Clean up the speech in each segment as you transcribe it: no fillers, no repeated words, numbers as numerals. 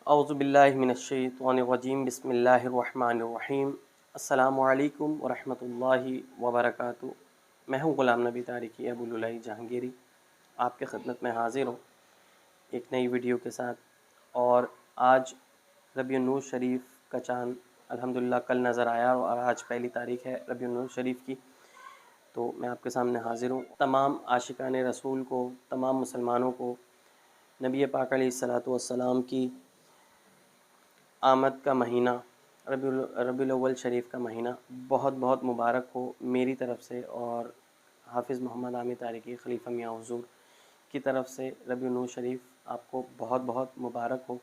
اعوذ باللہ من الشیطان الرجیم بسم اللہ الرحمن الرحیم السلام علیکم ورحمۃ اللہ وبرکاتہ۔ میں ہوں غلام نبی طارقی ابو العلائی جہانگیری، آپ کے خدمت میں حاضر ہوں ایک نئی ویڈیو کے ساتھ۔ اور آج ربیع النور شریف کا چاند الحمدللہ کل نظر آیا اور آج پہلی تاریخ ہے ربیع النور شریف کی، تو میں آپ کے سامنے حاضر ہوں۔ تمام عاشقان رسول کو، تمام مسلمانوں کو نبی پاک علیہ الصلاۃ والسلام کی آمد کا مہینہ ربیع الاول شریف کا مہینہ بہت بہت مبارک ہو میری طرف سے، اور حافظ محمد عامر طارقی خلیفہ میاں حضور کی طرف سے ربیع النور شریف آپ کو بہت بہت مبارک ہو۔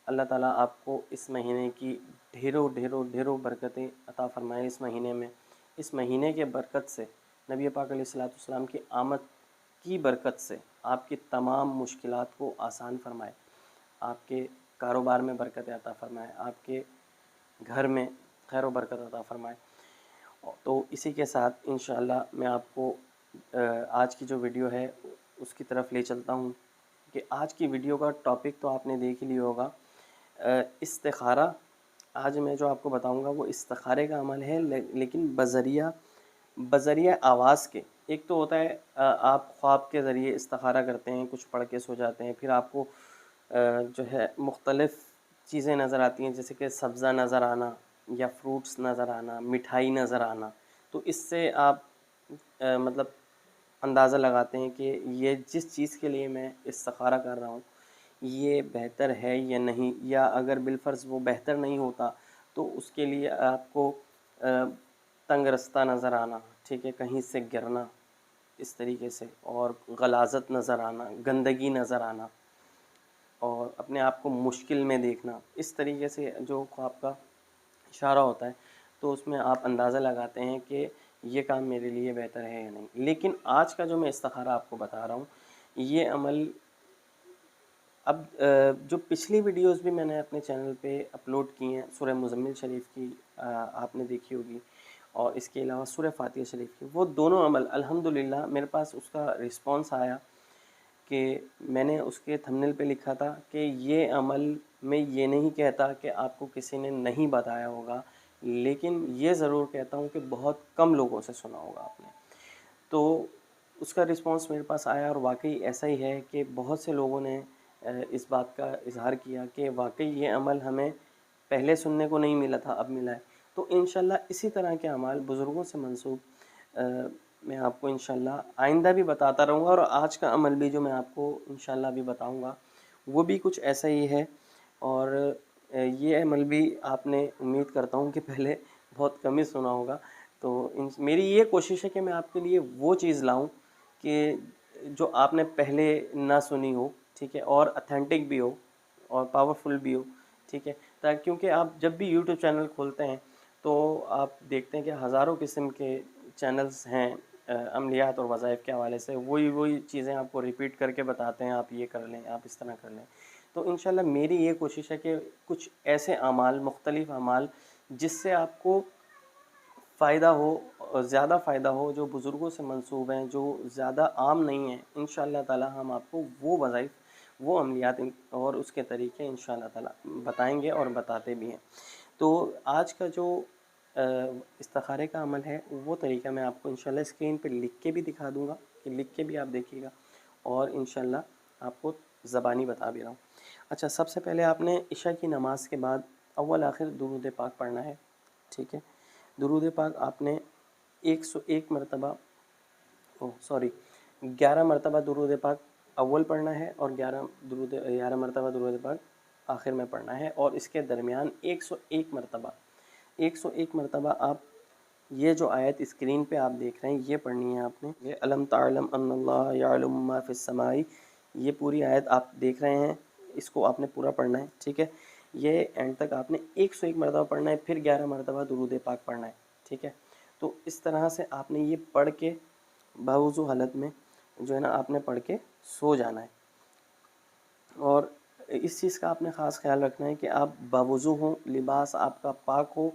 اللہ تعالیٰ آپ کو اس مہینے کی ڈھیروں ڈھیروں ڈھیروں برکتیں عطا فرمائے۔ اس مہینے کے برکت سے، نبی پاک علیہ الصلوۃ والسلام کی آمد کی برکت سے آپ کی تمام مشکلات کو آسان فرمائے، آپ کے کاروبار میں برکت عطا فرمائے، آپ کے گھر میں خیر و برکت عطا فرمائے۔ تو اسی کے ساتھ انشاءاللہ میں آپ کو آج کی جو ویڈیو ہے اس کی طرف لے چلتا ہوں کہ آج کی ویڈیو کا ٹاپک تو آپ نے دیکھ ہی لیا ہوگا، استخارہ۔ آج میں جو آپ کو بتاؤں گا وہ استخارے کا عمل ہے، لیکن بذریعہ آواز کے۔ ایک تو ہوتا ہے آپ خواب کے ذریعے استخارہ کرتے ہیں، کچھ پڑھ کے سو جاتے ہیں، پھر آپ کو جو ہے مختلف چیزیں نظر آتی ہیں، جیسے کہ سبزہ نظر آنا یا فروٹس نظر آنا، مٹھائی نظر آنا، تو اس سے آپ مطلب اندازہ لگاتے ہیں کہ یہ جس چیز کے لیے میں استخارہ کر رہا ہوں یہ بہتر ہے یا نہیں، یا اگر بالفرض وہ بہتر نہیں ہوتا تو اس کے لیے آپ کو تنگ رستہ نظر آنا، ٹھیک ہے، کہیں سے گرنا اس طریقے سے، اور غلاظت نظر آنا، گندگی نظر آنا، اور اپنے آپ کو مشکل میں دیکھنا، اس طریقے سے جو خواب کا اشارہ ہوتا ہے تو اس میں آپ اندازہ لگاتے ہیں کہ یہ کام میرے لیے بہتر ہے یا نہیں۔ لیکن آج کا جو میں استخارہ آپ کو بتا رہا ہوں یہ عمل، اب جو پچھلی ویڈیوز بھی میں نے اپنے چینل پہ اپلوڈ کی ہیں، سورہ مزمل شریف کی آپ نے دیکھی ہوگی، اور اس کے علاوہ سورہ فاتحہ شریف کی، وہ دونوں عمل الحمدللہ میرے پاس اس کا رسپانس آیا کہ میں نے اس کے تھمبنیل پہ لکھا تھا کہ یہ عمل میں یہ نہیں کہتا کہ آپ کو کسی نے نہیں بتایا ہوگا، لیکن یہ ضرور کہتا ہوں کہ بہت کم لوگوں سے سنا ہوگا آپ نے۔ تو اس کا رسپانس میرے پاس آیا، اور واقعی ایسا ہی ہے کہ بہت سے لوگوں نے اس بات کا اظہار کیا کہ واقعی یہ عمل ہمیں پہلے سننے کو نہیں ملا تھا، اب ملا ہے۔ تو انشاءاللہ اسی طرح کے اعمال بزرگوں سے منسوب میں آپ کو انشاءاللہ آئندہ بھی بتاتا رہوں گا، اور آج کا عمل بھی جو میں آپ کو انشاءاللہ بھی بتاؤں گا وہ بھی کچھ ایسا ہی ہے۔ اور یہ عمل بھی آپ نے امید کرتا ہوں کہ پہلے بہت کم ہی سنا ہوگا، تو میری یہ کوشش ہے کہ میں آپ کے لیے وہ چیز لاؤں کہ جو آپ نے پہلے نہ سنی ہو، ٹھیک ہے، اور اتھینٹک بھی ہو اور پاورفل بھی ہو، ٹھیک ہے، کیونکہ آپ جب بھی یوٹیوب چینل کھولتے ہیں تو آپ دیکھتے ہیں کہ ہزاروں قسم کے چینلز ہیں عملیات اور وظائف کے حوالے سے، وہی چیزیں آپ کو ریپیٹ کر کے بتاتے ہیں، آپ یہ کر لیں، آپ اس طرح کر لیں۔ تو انشاءاللہ میری یہ کوشش ہے کہ کچھ ایسے اعمال، مختلف اعمال جس سے آپ کو فائدہ ہو، زیادہ فائدہ ہو، جو بزرگوں سے منسوب ہیں، جو زیادہ عام نہیں ہیں، انشاءاللہ تعالی ہم آپ کو وہ وظائف، وہ عملیات اور اس کے طریقے انشاءاللہ تعالی بتائیں گے اور بتاتے بھی ہیں۔ تو آج کا جو استخارے کا عمل ہے وہ طریقہ میں آپ کو انشاءاللہ اسکرین پہ لکھ کے بھی دکھا دوں گا، کہ لکھ کے بھی آپ دیکھیے گا، اور انشاءاللہ آپ کو زبانی بتا بھی رہا ہوں۔ اچھا، سب سے پہلے آپ نے عشاء کی نماز کے بعد اول آخر درود پاک پڑھنا ہے، ٹھیک ہے۔ درود پاک آپ نے 101 مرتبہ 11 مرتبہ درود پاک اول پڑھنا ہے، اور 11 مرتبہ درود پاک آخر میں پڑھنا ہے، اور اس کے درمیان 101 مرتبہ آپ یہ جو آیت اسکرین پہ آپ دیکھ رہے ہیں یہ پڑھنی ہے آپ نے، یہ الم تعلم ان اللہ یعلم ما فی السماء، یہ پوری آیت آپ دیکھ رہے ہیں، اس کو آپ نے پورا پڑھنا ہے، ٹھیک ہے۔ یہ اینڈ تک آپ نے 101 مرتبہ پڑھنا ہے، پھر 11 مرتبہ درود پاک پڑھنا ہے، ٹھیک ہے۔ تو اس طرح سے آپ نے یہ پڑھ کے باوضو حالت میں جو ہے نا آپ نے پڑھ کے سو جانا ہے، اور اس چیز کا آپ نے خاص خیال رکھنا ہے کہ آپ باوضو ہوں، لباس آپ کا پاک ہو،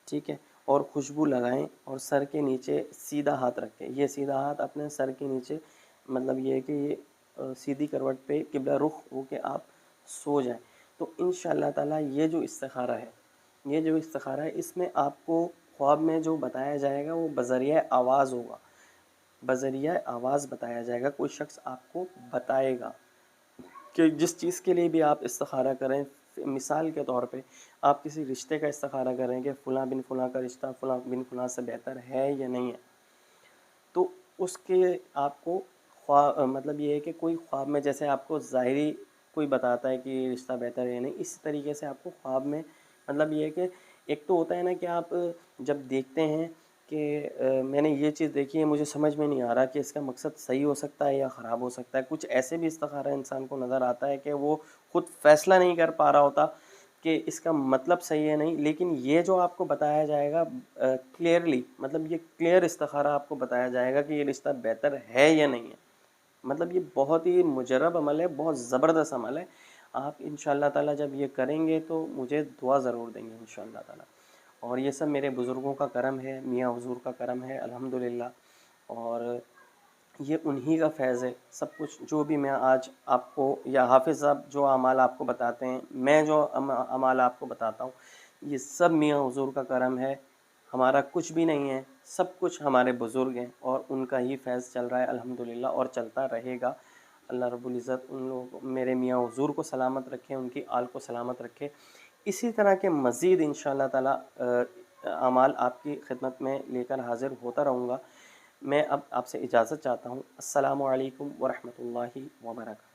ٹھیک ہے، اور خوشبو لگائیں، اور سر کے نیچے سیدھا ہاتھ رکھیں۔ یہ سیدھا ہاتھ اپنے سر کے نیچے، مطلب یہ ہے کہ یہ سیدھی کروٹ پہ قبلہ رخ ہو کے آپ سو جائیں۔ تو انشاءاللہ تعالیٰ یہ جو استخارہ ہے اس میں آپ کو خواب میں جو بتایا جائے گا وہ بذریعہ آواز ہوگا، بذریعہ آواز بتایا جائے گا، کوئی شخص آپ کو بتائے گا کہ جس چیز کے لیے بھی آپ استخارہ کریں. مثال کے طور پہ آپ کسی رشتے کا استخارہ کریں کہ فلاں بن فلاں کا رشتہ فلاں بن فلاں سے بہتر ہے یا نہیں ہے، تو اس کے آپ کو خواب مطلب یہ ہے کہ کوئی خواب میں جیسے آپ کو ظاہری کوئی بتاتا ہے کہ یہ رشتہ بہتر ہے یا نہیں، اسی طریقے سے آپ کو خواب میں مطلب یہ ہے کہ ایک تو ہوتا ہے نا کہ آپ جب دیکھتے ہیں کہ میں نے یہ چیز دیکھی ہے، مجھے سمجھ میں نہیں آ رہا کہ اس کا مقصد صحیح ہو سکتا ہے یا خراب ہو سکتا ہے. کچھ ایسے بھی استخارہ انسان کو نظر آتا ہے کہ وہ خود فیصلہ نہیں کر پا رہا ہوتا کہ اس کا مطلب صحیح ہے نہیں، لیکن یہ جو آپ کو بتایا جائے گا کلیئرلی، مطلب یہ کلیئر استخارہ آپ کو بتایا جائے گا کہ یہ رشتہ بہتر ہے یا نہیں ہے. مطلب یہ بہت ہی مجرب عمل ہے، بہت زبردست عمل ہے. آپ انشاءاللہ تعالیٰ جب یہ کریں گے تو مجھے دعا ضرور دیں گے انشاءاللہ تعالیٰ. اور یہ سب میرے بزرگوں کا کرم ہے، میاں حضور کا کرم ہے الحمدللہ، اور یہ انہی کا فیض ہے. سب کچھ جو بھی میں آج آپ کو یا حافظ صاحب جو اعمال آپ کو بتاتے ہیں، میں جو اعمال آپ کو بتاتا ہوں، یہ سب میاں حضور کا کرم ہے. ہمارا کچھ بھی نہیں ہے، سب کچھ ہمارے بزرگ ہیں اور ان کا ہی فیض چل رہا ہے الحمدللہ، اور چلتا رہے گا. اللہ رب العزت ان لوگوں کو، میرے میاں حضور کو سلامت رکھے، ان کی آل کو سلامت رکھے. اسی طرح کے مزید انشاءاللہ تعالیٰ اعمال آپ کی خدمت میں لے کر حاضر ہوتا رہوں گا. میں اب آپ سے اجازت چاہتا ہوں. السلام علیکم ورحمۃ اللہ وبرکاتہ.